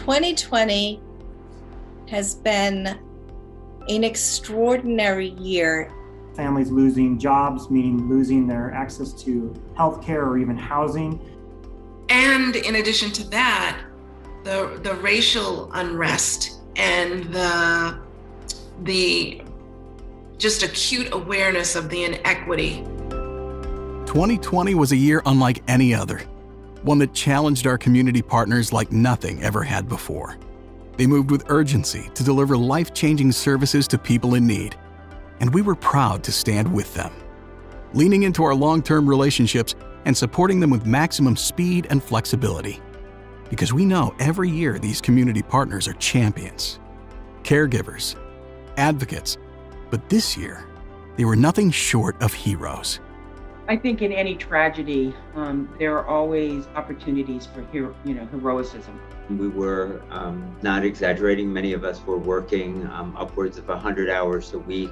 2020 has been an extraordinary year. Families losing jobs, meaning losing their access to healthcare or even housing. And in addition to that, the racial unrest and the just acute awareness of the inequity. 2020 was a year unlike any other, one that challenged our community partners like nothing ever had before. They moved with urgency to deliver life-changing services to people in need, and we were proud to stand with them, leaning into our long-term relationships and supporting them with maximum speed and flexibility. Because we know every year these community partners are champions, caregivers, advocates, but this year, they were nothing short of heroes. I think in any tragedy, there are always opportunities for heroism. We were not exaggerating. Many of us were working upwards of 100 hours a week.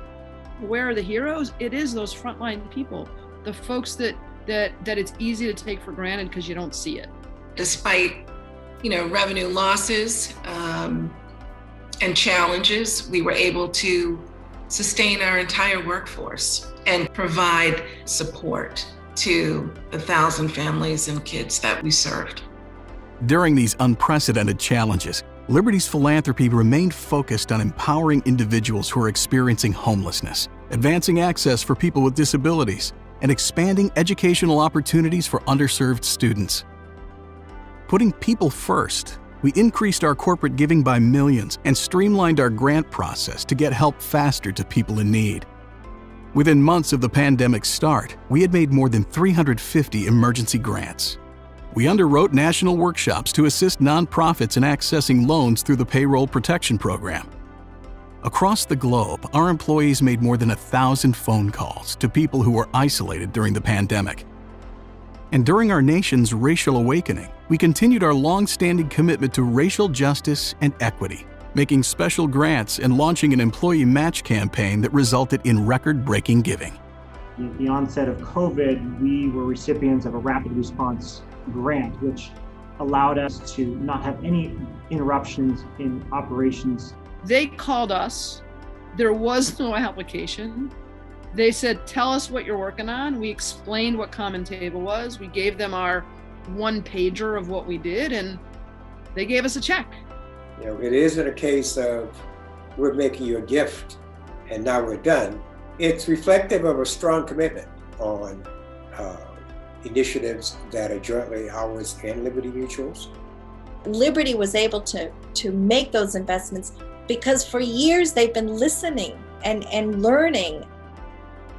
Where are the heroes? It is those frontline people, the folks that it's easy to take for granted because you don't see it. Despite, revenue losses and challenges, we were able to sustain our entire workforce and provide support to the 1,000 families and kids that we served. During these unprecedented challenges, Liberty's philanthropy remained focused on empowering individuals who are experiencing homelessness, advancing access for people with disabilities, and expanding educational opportunities for underserved students. Putting people first, we increased our corporate giving by millions and streamlined our grant process to get help faster to people in need. Within months of the pandemic's start, we had made more than 350 emergency grants. We underwrote national workshops to assist nonprofits in accessing loans through the Payroll Protection Program. Across the globe, our employees made more than 1,000 phone calls to people who were isolated during the pandemic. And during our nation's racial awakening, we continued our long-standing commitment to racial justice and equity, making special grants and launching an employee match campaign that resulted in record-breaking giving. At the onset of COVID, we were recipients of a rapid response grant, which allowed us to not have any interruptions in operations. They called us. There was no application. They said, tell us what you're working on. We explained what Common Table was. We gave them our one-pager of what we did, and they gave us a check. It isn't a case of we're making you a gift and now we're done. It's reflective of a strong commitment on initiatives that are jointly ours and Liberty Mutual's. Liberty was able to make those investments because for years they've been listening and learning.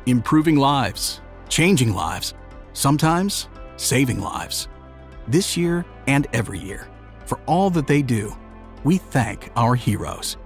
Improving lives, changing lives, sometimes saving lives. This year and every year, for all that they do, we thank our heroes.